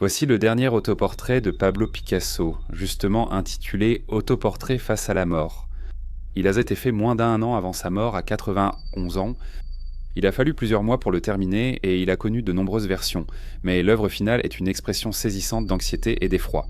Voici le dernier autoportrait de Pablo Picasso, justement intitulé « Autoportrait face à la mort ». Il a été fait moins d'1 an avant sa mort, à 91 ans. Il a fallu plusieurs mois pour le terminer et il a connu de nombreuses versions, mais l'œuvre finale est une expression saisissante d'anxiété et d'effroi.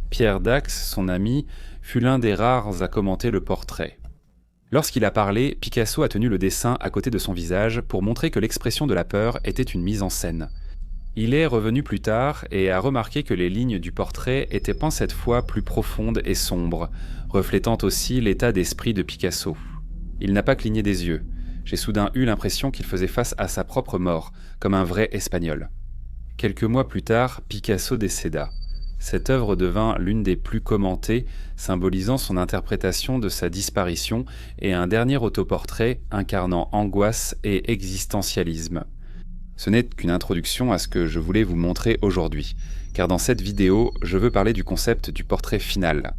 Pierre Dax, son ami, fut l'un des rares à commenter le portrait. Lorsqu'il a parlé, Picasso a tenu le dessin à côté de son visage pour montrer que l'expression de la peur était une mise en scène. Il est revenu plus tard et a remarqué que les lignes du portrait étaient pas cette fois plus profondes et sombres, reflétant aussi l'état d'esprit de Picasso. Il n'a pas cligné des yeux. J'ai soudain eu l'impression qu'il faisait face à sa propre mort, comme un vrai Espagnol. Quelques mois plus tard, Picasso décéda. Cette œuvre devint l'une des plus commentées, symbolisant son interprétation de sa disparition et un dernier autoportrait incarnant angoisse et existentialisme. Ce n'est qu'une introduction à ce que je voulais vous montrer aujourd'hui, car dans cette vidéo, je veux parler du concept du portrait final.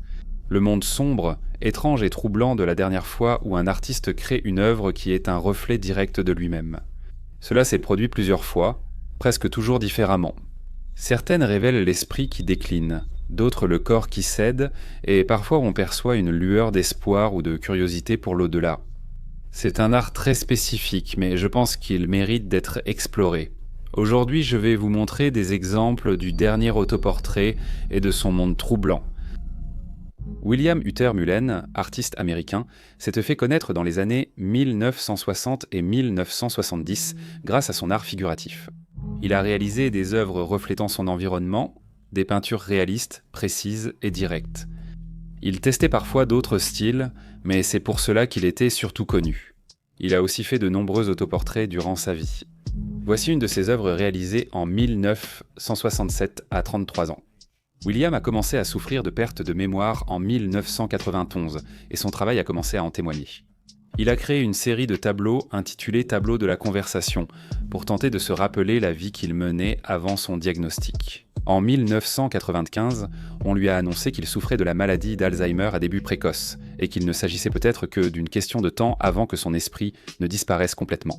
Le monde sombre, étrange et troublant de la dernière fois où un artiste crée une œuvre qui est un reflet direct de lui-même. Cela s'est produit plusieurs fois, presque toujours différemment. Certaines révèlent l'esprit qui décline, d'autres le corps qui cède, et parfois on perçoit une lueur d'espoir ou de curiosité pour l'au-delà. C'est un art très spécifique, mais je pense qu'il mérite d'être exploré. Aujourd'hui, je vais vous montrer des exemples du dernier autoportrait et de son monde troublant. William Hutter Mullen, artiste américain, s'est fait connaître dans les années 1960 et 1970 grâce à son art figuratif. Il a réalisé des œuvres reflétant son environnement, des peintures réalistes, précises et directes. Il testait parfois d'autres styles, mais c'est pour cela qu'il était surtout connu. Il a aussi fait de nombreux autoportraits durant sa vie. Voici une de ses œuvres réalisées en 1967 à 33 ans. William a commencé à souffrir de perte de mémoire en 1991 et son travail a commencé à en témoigner. Il a créé une série de tableaux intitulés « Tableaux de la conversation » pour tenter de se rappeler la vie qu'il menait avant son diagnostic. En 1995, on lui a annoncé qu'il souffrait de la maladie d'Alzheimer à début précoce et qu'il ne s'agissait peut-être que d'une question de temps avant que son esprit ne disparaisse complètement.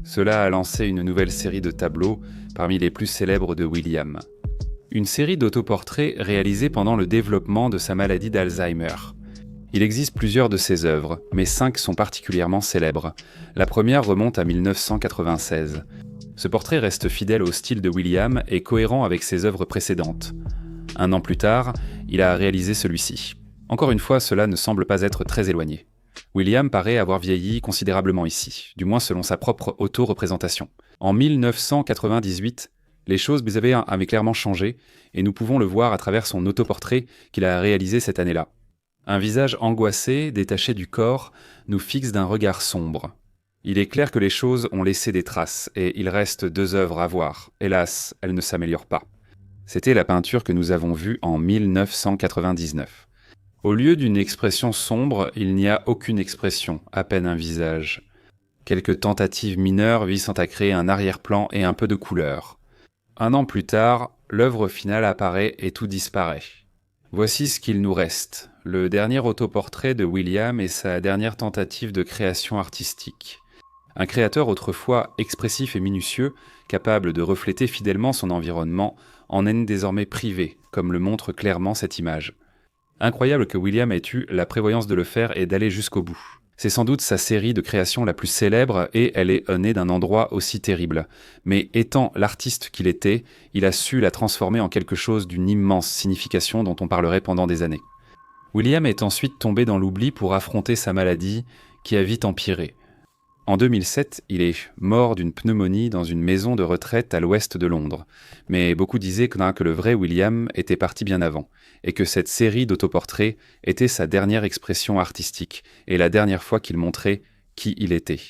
Cela a lancé une nouvelle série de tableaux parmi les plus célèbres de William. Une série d'autoportraits réalisés pendant le développement de sa maladie d'Alzheimer. Il existe plusieurs de ses œuvres, mais 5 sont particulièrement célèbres. La première remonte à 1996. Ce portrait reste fidèle au style de William et cohérent avec ses œuvres précédentes. 1 an plus tard, il a réalisé celui-ci. Encore une fois, cela ne semble pas être très éloigné. William paraît avoir vieilli considérablement ici, du moins selon sa propre auto-représentation. En 1998, les choses avaient clairement changé, et nous pouvons le voir à travers son autoportrait qu'il a réalisé cette année-là. Un visage angoissé, détaché du corps, nous fixe d'un regard sombre. Il est clair que les choses ont laissé des traces, et il reste 2 œuvres à voir. Hélas, elles ne s'améliorent pas. C'était la peinture que nous avons vue en 1999. Au lieu d'une expression sombre, il n'y a aucune expression, à peine un visage. Quelques tentatives mineures visant à créer un arrière-plan et un peu de couleur. 1 an plus tard, l'œuvre finale apparaît et tout disparaît. Voici ce qu'il nous reste, le dernier autoportrait de William et sa dernière tentative de création artistique. Un créateur autrefois expressif et minutieux, capable de refléter fidèlement son environnement, en est désormais privé, comme le montre clairement cette image. Incroyable que William ait eu la prévoyance de le faire et d'aller jusqu'au bout. C'est sans doute sa série de créations la plus célèbre et elle est née d'un endroit aussi terrible. Mais étant l'artiste qu'il était, il a su la transformer en quelque chose d'une immense signification dont on parlerait pendant des années. William est ensuite tombé dans l'oubli pour affronter sa maladie, qui a vite empiré. En 2007, il est mort d'une pneumonie dans une maison de retraite à l'ouest de Londres. Mais beaucoup disaient que le vrai William était parti bien avant, et que cette série d'autoportraits était sa dernière expression artistique, et la dernière fois qu'il montrait qui il était.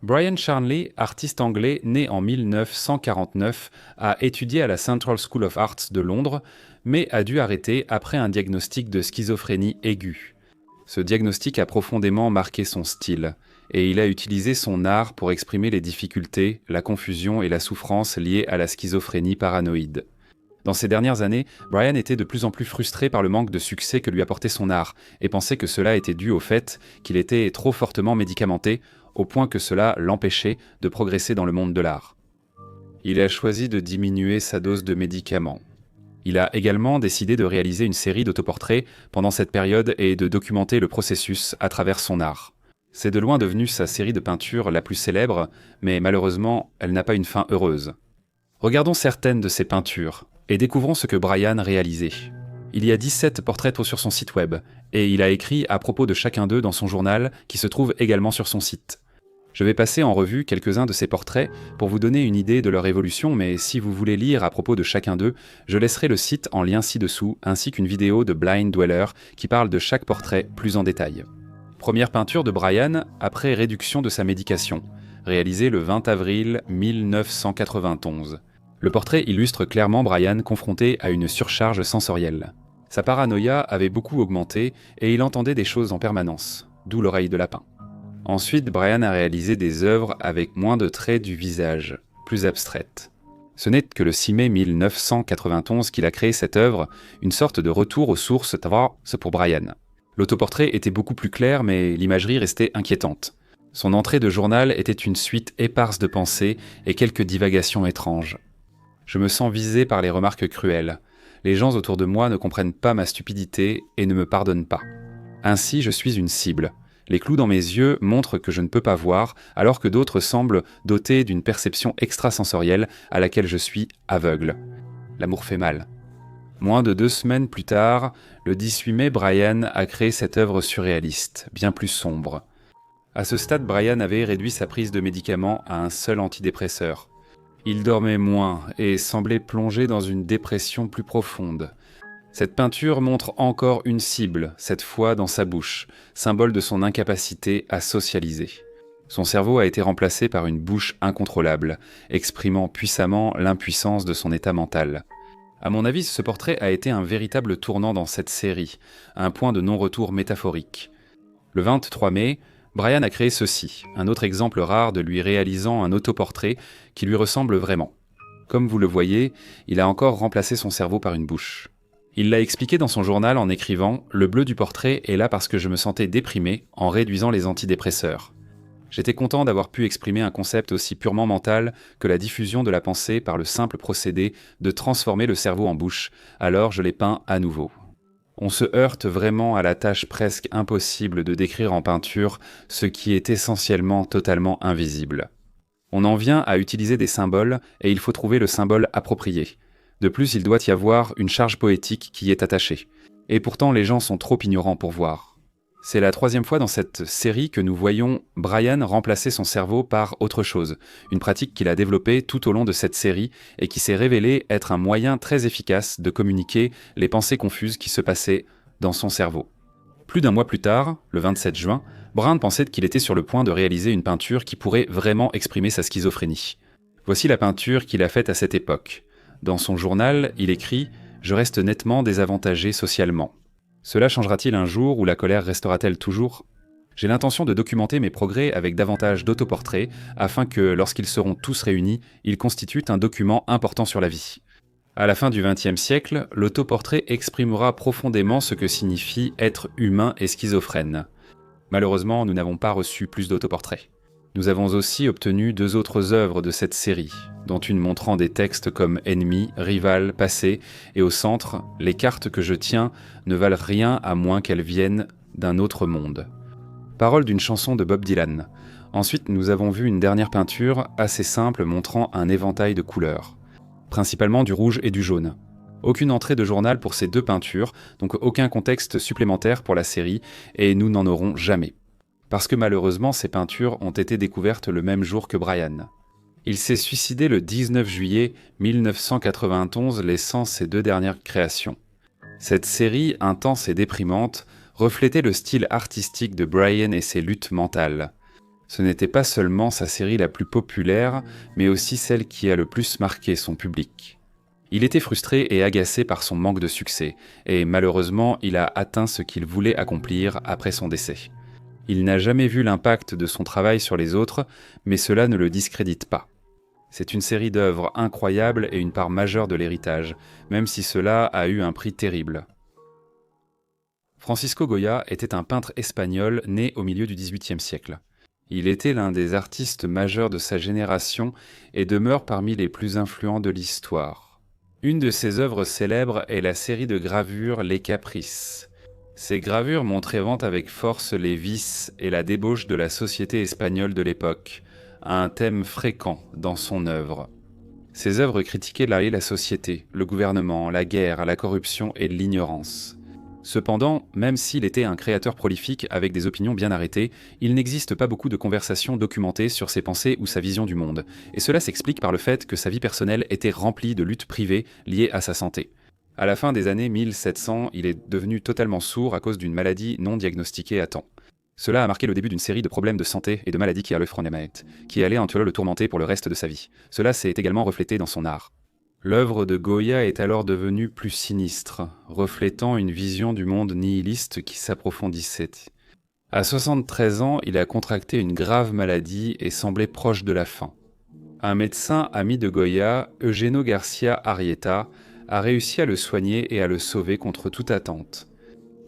Brian Charnley, artiste anglais né en 1949, a étudié à la Central School of Arts de Londres, mais a dû arrêter après un diagnostic de schizophrénie aiguë. Ce diagnostic a profondément marqué son style, et il a utilisé son art pour exprimer les difficultés, la confusion et la souffrance liées à la schizophrénie paranoïde. Dans ces dernières années, Brian était de plus en plus frustré par le manque de succès que lui apportait son art, et pensait que cela était dû au fait qu'il était trop fortement médicamenté, au point que cela l'empêchait de progresser dans le monde de l'art. Il a choisi de diminuer sa dose de médicaments. Il a également décidé de réaliser une série d'autoportraits pendant cette période et de documenter le processus à travers son art. C'est de loin devenu sa série de peintures la plus célèbre, mais malheureusement, elle n'a pas une fin heureuse. Regardons certaines de ses peintures et découvrons ce que Brian réalisait. Il y a 17 portraits sur son site web, et il a écrit à propos de chacun d'eux dans son journal qui se trouve également sur son site. Je vais passer en revue quelques-uns de ces portraits pour vous donner une idée de leur évolution, mais si vous voulez lire à propos de chacun d'eux, je laisserai le site en lien ci-dessous, ainsi qu'une vidéo de Blind Dweller qui parle de chaque portrait plus en détail. Première peinture de Brian après réduction de sa médication, réalisée le 20 avril 1991. Le portrait illustre clairement Brian confronté à une surcharge sensorielle. Sa paranoïa avait beaucoup augmenté et il entendait des choses en permanence, d'où l'oreille de lapin. Ensuite, Brian a réalisé des œuvres avec moins de traits du visage, plus abstraites. Ce n'est que le 6 mai 1991 qu'il a créé cette œuvre, une sorte de retour aux sources pour Brian. L'autoportrait était beaucoup plus clair, mais l'imagerie restait inquiétante. Son entrée de journal était une suite éparse de pensées et quelques divagations étranges. Je me sens visé par les remarques cruelles. Les gens autour de moi ne comprennent pas ma stupidité et ne me pardonnent pas. Ainsi, je suis une cible. Les clous dans mes yeux montrent que je ne peux pas voir, alors que d'autres semblent dotés d'une perception extrasensorielle à laquelle je suis aveugle. L'amour fait mal. Moins de 2 semaines plus tard, le 18 mai, Brian a créé cette œuvre surréaliste, bien plus sombre. À ce stade, Brian avait réduit sa prise de médicaments à un seul antidépresseur. Il dormait moins et semblait plongé dans une dépression plus profonde. Cette peinture montre encore une cible, cette fois dans sa bouche, symbole de son incapacité à socialiser. Son cerveau a été remplacé par une bouche incontrôlable, exprimant puissamment l'impuissance de son état mental. À mon avis, ce portrait a été un véritable tournant dans cette série, un point de non-retour métaphorique. Le 23 mai, Brian a créé ceci, un autre exemple rare de lui réalisant un autoportrait qui lui ressemble vraiment. Comme vous le voyez, il a encore remplacé son cerveau par une bouche. Il l'a expliqué dans son journal en écrivant « Le bleu du portrait est là parce que je me sentais déprimé en réduisant les antidépresseurs. J'étais content d'avoir pu exprimer un concept aussi purement mental que la diffusion de la pensée par le simple procédé de transformer le cerveau en bouche, alors je l'ai peint à nouveau. » On se heurte vraiment à la tâche presque impossible de décrire en peinture ce qui est essentiellement totalement invisible. On en vient à utiliser des symboles et il faut trouver le symbole approprié. De plus, il doit y avoir une charge poétique qui y est attachée. Et pourtant, les gens sont trop ignorants pour voir. C'est la 3e fois dans cette série que nous voyons Brian remplacer son cerveau par autre chose, une pratique qu'il a développée tout au long de cette série et qui s'est révélée être un moyen très efficace de communiquer les pensées confuses qui se passaient dans son cerveau. Plus d'un mois plus tard, le 27 juin, Brian pensait qu'il était sur le point de réaliser une peinture qui pourrait vraiment exprimer sa schizophrénie. Voici la peinture qu'il a faite à cette époque. Dans son journal, il écrit « Je reste nettement désavantagé socialement. Cela changera-t-il un jour ou la colère restera-t-elle toujours ? J'ai l'intention de documenter mes progrès avec davantage d'autoportraits afin que, lorsqu'ils seront tous réunis, ils constituent un document important sur la vie. » À la fin du XXe siècle, l'autoportrait exprimera profondément ce que signifie être humain et schizophrène. Malheureusement, nous n'avons pas reçu plus d'autoportraits. Nous avons aussi obtenu 2 autres œuvres de cette série, dont une montrant des textes comme ennemi, rival, passé, et au centre, les cartes que je tiens ne valent rien à moins qu'elles viennent d'un autre monde. Paroles d'une chanson de Bob Dylan. Ensuite, nous avons vu une dernière peinture assez simple montrant un éventail de couleurs, principalement du rouge et du jaune. Aucune entrée de journal pour ces 2 peintures, donc aucun contexte supplémentaire pour la série, et nous n'en aurons jamais. Parce que malheureusement, ces peintures ont été découvertes le même jour que Brian. Il s'est suicidé le 19 juillet 1991, laissant ses 2 dernières créations. Cette série, intense et déprimante, reflétait le style artistique de Brian et ses luttes mentales. Ce n'était pas seulement sa série la plus populaire, mais aussi celle qui a le plus marqué son public. Il était frustré et agacé par son manque de succès, et malheureusement, il a atteint ce qu'il voulait accomplir après son décès. Il n'a jamais vu l'impact de son travail sur les autres, mais cela ne le discrédite pas. C'est une série d'œuvres incroyables et une part majeure de l'héritage, même si cela a eu un prix terrible. Francisco Goya était un peintre espagnol né au milieu du XVIIIe siècle. Il était l'un des artistes majeurs de sa génération et demeure parmi les plus influents de l'histoire. Une de ses œuvres célèbres est la série de gravures Les Caprices. Ces gravures montraient avec force les vices et la débauche de la société espagnole de l'époque, un thème fréquent dans son œuvre. Ses œuvres critiquaient la société, le gouvernement, la guerre, la corruption et l'ignorance. Cependant, même s'il était un créateur prolifique avec des opinions bien arrêtées, il n'existe pas beaucoup de conversations documentées sur ses pensées ou sa vision du monde, et cela s'explique par le fait que sa vie personnelle était remplie de luttes privées liées à sa santé. À la fin des années 1700, il est devenu totalement sourd à cause d'une maladie non diagnostiquée à temps. Cela a marqué le début d'une série de problèmes de santé et de maladies qui allaient en le tourmenter pour le reste de sa vie. Cela s'est également reflété dans son art. L'œuvre de Goya est alors devenue plus sinistre, reflétant une vision du monde nihiliste qui s'approfondissait. À 73 ans, il a contracté une grave maladie et semblait proche de la fin. Un médecin ami de Goya, Eugenio Garcia Arrieta, a réussi à le soigner et à le sauver contre toute attente.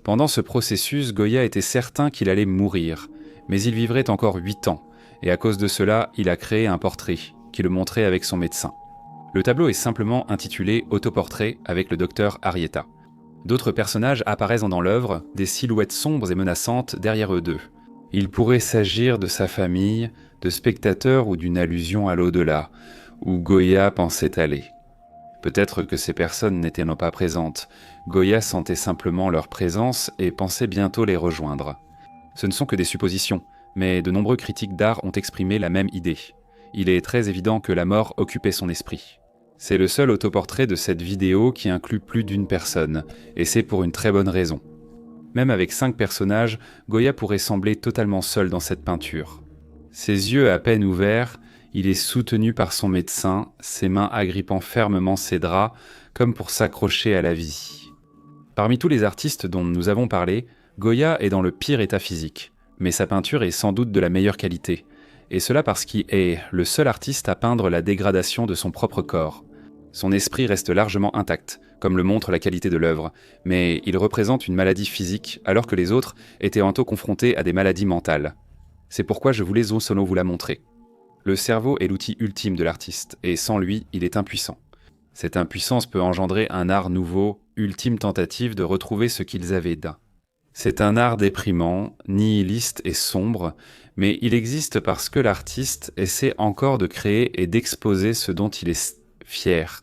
Pendant ce processus, Goya était certain qu'il allait mourir, mais il vivrait encore 8 ans, et à cause de cela, il a créé un portrait, qui le montrait avec son médecin. Le tableau est simplement intitulé « Autoportrait » avec le docteur Arrieta. D'autres personnages apparaissent dans l'œuvre, des silhouettes sombres et menaçantes derrière eux deux. Il pourrait s'agir de sa famille, de spectateurs ou d'une allusion à l'au-delà, où Goya pensait aller. Peut-être que ces personnes n'étaient pas présentes. Goya sentait simplement leur présence et pensait bientôt les rejoindre. Ce ne sont que des suppositions, mais de nombreux critiques d'art ont exprimé la même idée. Il est très évident que la mort occupait son esprit. C'est le seul autoportrait de cette vidéo qui inclut plus d'une personne, et c'est pour une très bonne raison. Même avec 5 personnages, Goya pourrait sembler totalement seul dans cette peinture. Ses yeux à peine ouverts, il est soutenu par son médecin, ses mains agrippant fermement ses draps, comme pour s'accrocher à la vie. Parmi tous les artistes dont nous avons parlé, Goya est dans le pire état physique, mais sa peinture est sans doute de la meilleure qualité, et cela parce qu'il est le seul artiste à peindre la dégradation de son propre corps. Son esprit reste largement intact, comme le montre la qualité de l'œuvre, mais il représente une maladie physique alors que les autres étaient tantôt confrontés à des maladies mentales. C'est pourquoi je voulais solo vous la montrer. Le cerveau est l'outil ultime de l'artiste, et sans lui, il est impuissant. Cette impuissance peut engendrer un art nouveau, ultime tentative de retrouver ce qu'ils avaient d'un. C'est un art déprimant, nihiliste et sombre, mais il existe parce que l'artiste essaie encore de créer et d'exposer ce dont il est fier.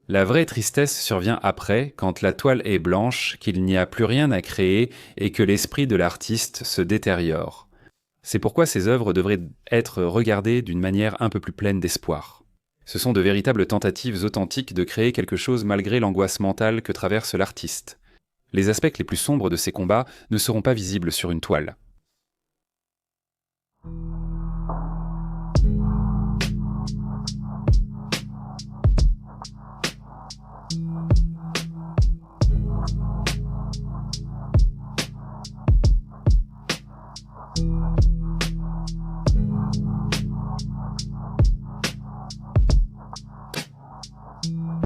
La vraie tristesse survient après, quand la toile est blanche, qu'il n'y a plus rien à créer et que l'esprit de l'artiste se détériore. C'est pourquoi ces œuvres devraient être regardées d'une manière un peu plus pleine d'espoir. Ce sont de véritables tentatives authentiques de créer quelque chose malgré l'angoisse mentale que traverse l'artiste. Les aspects les plus sombres de ces combats ne seront pas visibles sur une toile.